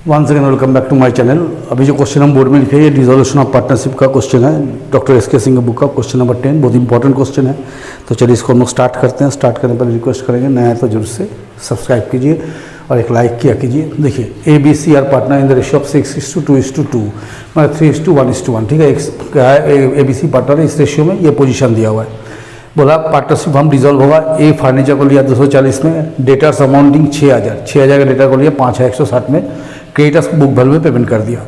Once again welcome back to my channel. अभी जो question हम बोर्ड में लिखे ये डिसोल्यूशन ऑफ पार्टनरशिप का क्वेश्चन है, doctor S K Singh book का क्वेश्चन नंबर 10। बहुत इंपॉर्टेंट क्वेश्चन है, तो चलिए इसको हम लोग स्टार्ट करते हैं। स्टार्ट करने पर रिक्वेस्ट करेंगे, नया है तो जरूर से सब्सक्राइब कीजिए और एक लाइक किया कीजिए। देखिए A B C are partner in the ratio of 6:2:2 मतलब 3:1:1। ठीक है, एक ए बी सी पार्टनर है, इस रेशियो में ये पोजीशन दिया हुआ है। बोला पार्टनरशिप हम डिजोल्व होगा। ए फर्नीचर को लिया 240 में, डेटर्स अमाउंटिंग 6000 का डेटर को लिया 5,160 में, क्रेडिटर्स बुक वैल्यू में पेमेंट कर दिया।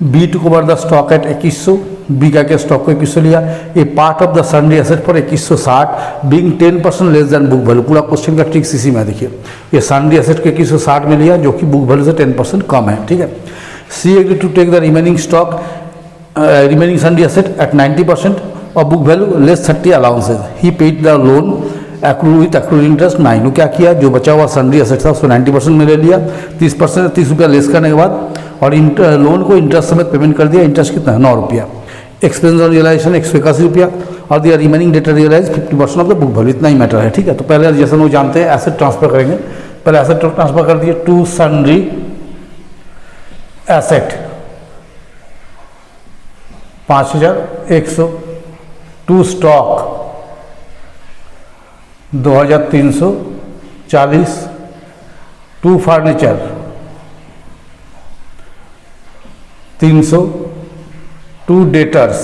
B to cover the stock at 2100, B का क्या स्टॉक को 2100 लिया। A part of the sundry asset for 2160 being 10% less than book value. पूरा क्वेश्चन का ट्रिक्स इसी में देखिए, ये सन्डे एसेट को 2160 में लिया जो कि बुक वैल्यू से 10% कम है। ठीक है, C agree to take the remaining stock remaining sundry asset at 90% और book value less 30 allowances. He paid the loan accrued with accrued interest 9। क्या किया, जो बचा हुआ सन्डे एसेट था उसको 90% में ले लिया, 30% 30 रुपया लेस करने के बाद, और लोन को इंटरेस्ट समेत पेमेंट कर दिया। इंटरेस्ट कितना है 9 रुपया। एक्सपेंस ऑन रियलाइजेशन 181 रुपया और दिया remaining debtor realise 50% of the book value. इतना ही मैटर है। ठीक है, तो पहले जैसे लोग जानते हैं एसेट ट्रांसफर करेंगे, पहले एसेट ट्रांसफर कर दिए to sundry asset 5100, to stock 2340, to furniture 300, to debtors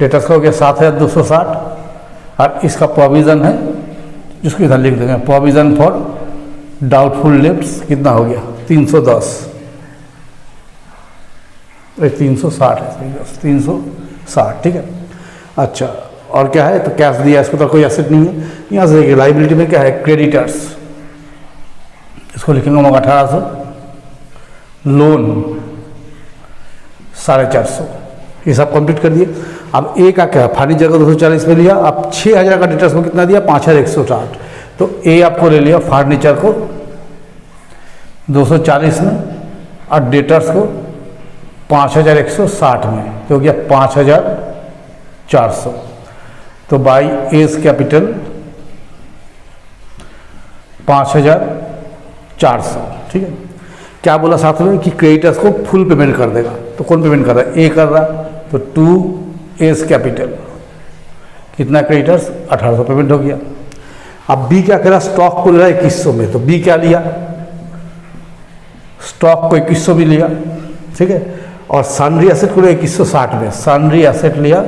का हो गया 7260 और इसका प्रोविज़न है जिसको इधर लिख देंगे, प्रोविज़न फॉर डाउटफुल डेब्ट्स कितना हो गया 310, 360 है, 360। ठीक है, अच्छा और क्या है, तो कैश दिया, इसको तो कोई एसेट नहीं है। यहाँ से देखिए लाइबिलिटी में क्या है, क्रेडिटर्स, इसको लिखेंगे हम 1800, लोन 450, ये सब कंप्लीट कर दिए। अब ए का क्या है, फर्नीचर का 240 में लिया, अब 6000 का डेटर्स को कितना दिया 5160, तो ए आपको ले लिया फर्नीचर को 240 में और डेटर्स को 5160 में, तो हो गया 5400। तो बाई एस कैपिटल 5400। ठीक है, क्या बोला साथ में कि क्रेडिटर्स को फुल पेमेंट कर देगा, तो कौन पेमेंट कर रहा है, ए कर रहा, तो टू एस कैपिटल कितना क्रेडिटर्स 1800 पेमेंट हो गया। अब बी क्या कह रहा, स्टॉक को ले रहा है 2100 में, तो बी क्या लिया, स्टॉक को 2100 भी लिया। ठीक है, और सन्ड्री एसेट को लिया 2160 में, सन्ड्री एसेट लिया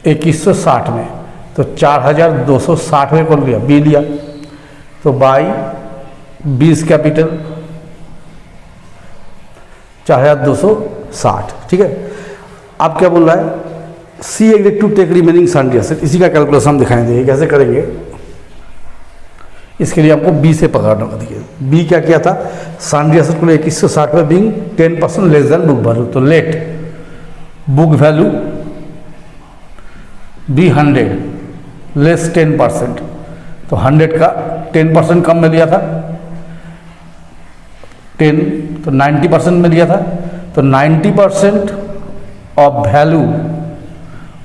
2160 में, तो 4260 में कौन लिया, बी लिया, तो बाई बीस कैपिटल 4260। ठीक है, अब क्या बोल रहा है, C agree to take remaining sundry asset, इसी का कैलकुलेशन हम दिखाएंगे कैसे करेंगे। इसके लिए आपको बी से पकड़ना होगा। देखिए बी क्या किया था, सन्ड्री एसेट को 2160 में being 10% less than book value, तो let book value be 100 less 10%, तो 100 का 10% कम में लिया था 10, तो 90% में लिया था, तो 90% of value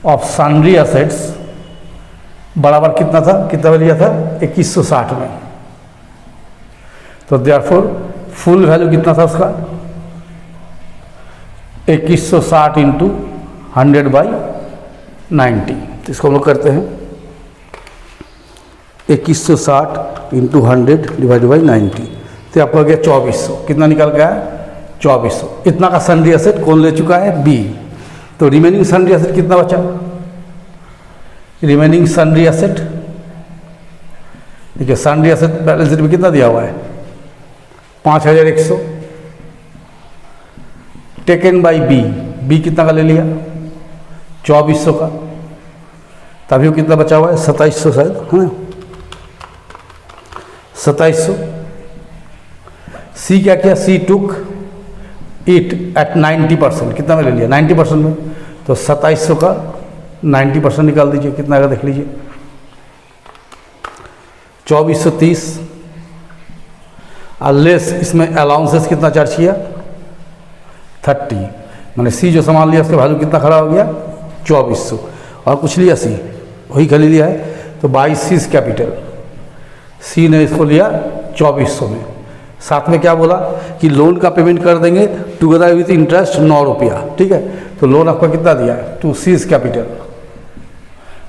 of sundry assets बराबर कितना था, कितना में लिया था 2160 में, तो देयरफॉर फुल वैल्यू कितना था उसका 2160 इंटू 100/90। तो इसको हम लोग करते हैं 2160 इंटू 100 डिवाइड बाई 90, तो आपको आ गया 2400। कितना निकल गया है 2400। इतना का सन्ड्री एसेट कौन ले चुका है, बी। तो रिमेनिंग सन्ड्री एसेट कितना बचा, रिमेनिंग सन्ड्री एसेट देखिए, सन्ड्री एसेट बैलेंस शीट में कितना दिया हुआ है 5100 टेकन बाई बी, बी कितना का ले लिया 2400 का, तभी वो कितना बचा हुआ है 2700 शायद, है ना 2700। सी क्या किया, सी टुक इट एट 90%, कितना में ले लिया 90% में, तो 2700 का 90% निकाल दीजिए, कितना आएगा देख लीजिए 2430, और लेस इसमें अलाउंसेस कितना चार्ज किया 30, मैंने सी जो सामान लिया उसका वैल्यू कितना खड़ा हो गया 2400, और कुछ लिया सी वही खाली लिया है, तो बाई सी कैपिटल सी ने इसको लिया 2400 में, साथ में क्या बोला कि लोन का पेमेंट कर देंगे टुगेदर विथ इंटरेस्ट 9 रुपया, ठीक है। तो लोन आपका कितना दिया है टू सीज कैपिटल,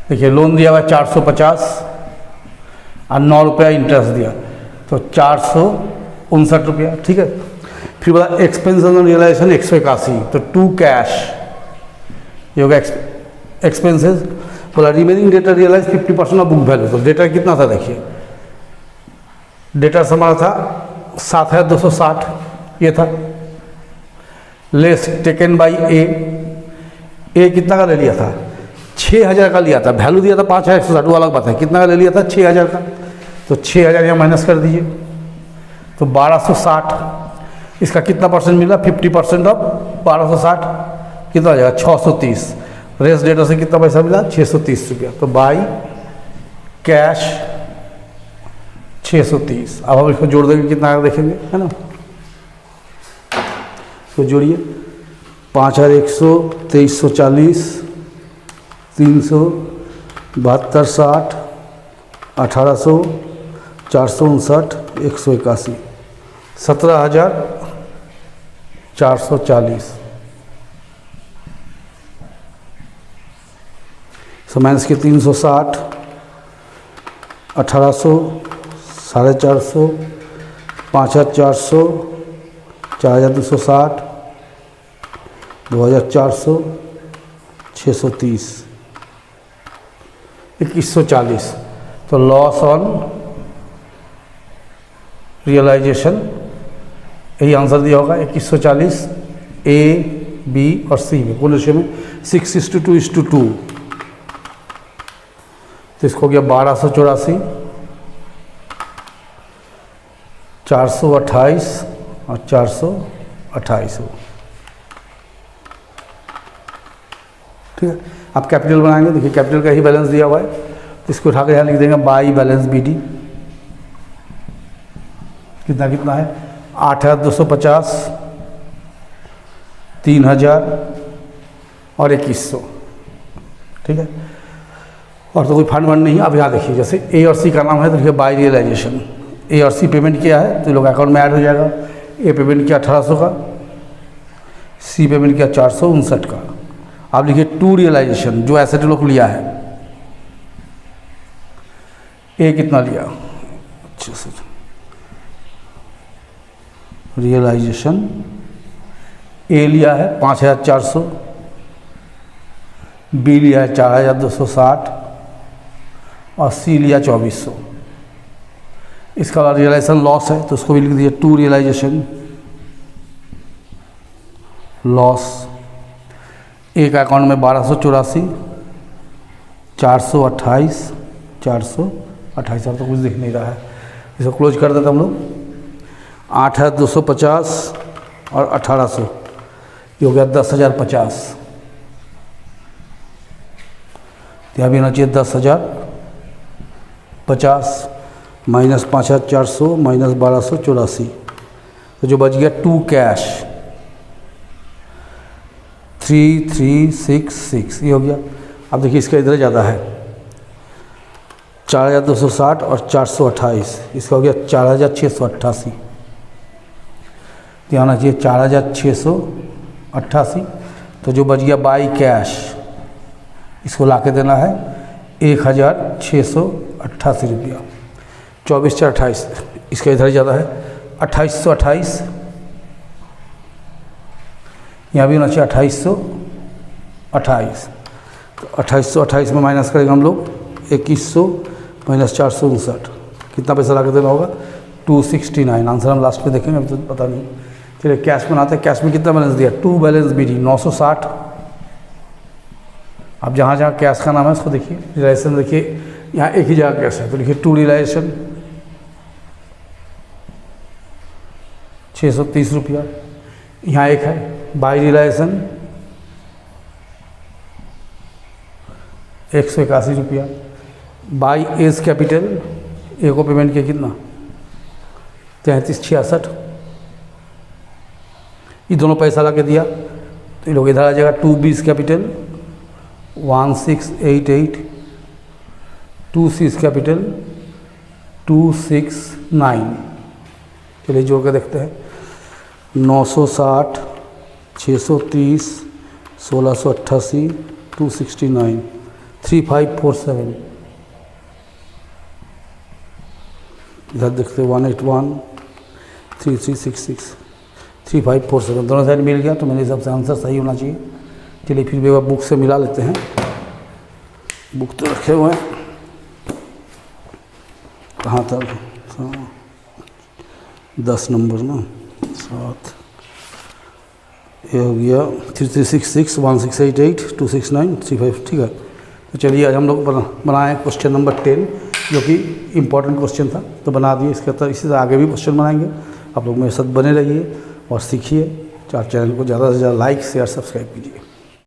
देखिए लोन दिया हुआ 450 और 9 रुपया इंटरेस्ट दिया, तो 459 रुपया, ठीक है। फिर बोला एक्सपेंस ऑन रियलाइजेशन 181, तो टू कैश ये होगा एक्सपेंसेस। बोला remaining debtor realise 50% of book value, तो डेटा कितना था देखिए, डेटा हमारा था 7,260 ये था, लेस टेकन बाई ए कितना का ले लिया था 6,000 का लिया था, वैल्यू दिया था 5,160, वो अलग बात है, कितना का ले लिया था 6,000 का, तो 6,000 यहाँ माइनस कर दीजिए, तो 1,260, इसका कितना परसेंट मिला 50% ऑफ 1,260 कितना हो जाएगा 630, रेस डेटा से कितना पैसा मिला 630 रुपया, तो बाई कैश 630। अब हम इसको जोड़ देंगे कितना देखेंगे, है ना, तो जोड़िए 5,100, 2,340, 300, 7260, 1,800, 459, 181, 17,440। सो माइनस के 360, 1,800, 450, 5,400, 4,260, 2,400, 630, 2,140, तो लॉस ऑन रियलाइजेशन यही आंसर दिया होगा 2,140 ए बी और सी में, कुल रेशियो में 6:2:2, तो इसको हो गया 1,284, 428 और 428 हो, ठीक है। आप कैपिटल बनाएंगे, देखिए कैपिटल का ही बैलेंस दिया हुआ है, तो इसको उठा कर यहाँ लिख देंगे बाई बैलेंस बी डी, कितना कितना है 8,250, 3,000 और 2,100, ठीक है। और तो कोई फंड वंड नहीं। अब यहाँ देखिए जैसे ए और सी का नाम है, तो देखिए बाई रियलाइजेशन, ए और सी पेमेंट किया है तो लोग अकाउंट में ऐड हो जाएगा। ए पेमेंट किया 1,800 का, सी पेमेंट किया 459 का। अब लिखिए टू रियलाइजेशन, जो एसेट लोग लिया है, ए कितना लिया रियलाइजेशन, ए लिया है 5,400, बी लिया है 4,260 और सी लिया 2,400। इसका रियलाइजेशन लॉस है तो उसको भी लिख दीजिए टू रियलाइजेशन लॉस। एक अकाउंट में 1,284, 428, 428 और तो कुछ दिख नहीं रहा है, इसको क्लोज कर देते हम लोग। 8,250 और 1,800 ये हो गया 10,050। यहाँ भी होना चाहिए 10,050 माइनस 5,400 माइनस 1,284, तो जो बच गया टू कैश 3,366 ये हो गया। अब देखिए इसका इधर ज़्यादा है 4,260 और 428, इसका हो गया 4,688। यहाँ आना चाहिए 4,688, तो जो बच गया बाई कैश इसको ला के देना है 1,688 रुपया। 24,428 इसका इधर ज़्यादा है 2,828, यहाँ भी होना चाहिए 2,828, तो 2,828 में माइनस करेंगे हम लोग 2,100 माइनस 459, कितना पैसा ला के देना होगा 269। आंसर हम लास्ट में देखेंगे, अभी तो पता नहीं। चलिए कैश बनाते हैं। कैश में कितना बैलेंस दिया, टू बैलेंस बी डी 960। अब जहाँ जहाँ कैश का नाम है उसको देखिए, रियलाइजेशन देखिए यहाँ एक ही जगह कैश है, तो लिखिए टू रियलाइजेशन 630 रुपया। यहाँ एक है बाई रियलाइजेशन 181 रुपया। बाई एज कैपिटल ए को पेमेंट किया कितना 3366, ये दोनों पैसा ला के दिया तो ये लोग इधर आ जाएगा। टू बीस कैपिटल 1688, टू सीज कैपिटल 269, चलिए जोड़ के देखते हैं। 960, 630, 1688, 269, 3547। इधर देखते हैं 181, 3366, 3547। दोनों साइड मिल गया तो मेरे हिसाब से आंसर सही होना चाहिए। चलिए फिर भी बुक से मिला लेते हैं। बुक तो रखे हुए हैं, कहाँ तक 10 नंबर ना 7, ये हो गया 3366, 1688, 269, 35। ठीक है, तो चलिए आज हम लोग बनाए क्वेश्चन नंबर 10 जो कि इम्पोर्टेंट क्वेश्चन था, तो बना दिए। इसके तरह इसी तरह आगे भी क्वेश्चन बनाएंगे। आप लोग मेरे साथ बने रहिए और सीखिए। चैनल को ज़्यादा से ज़्यादा लाइक शेयर सब्सक्राइब कीजिए।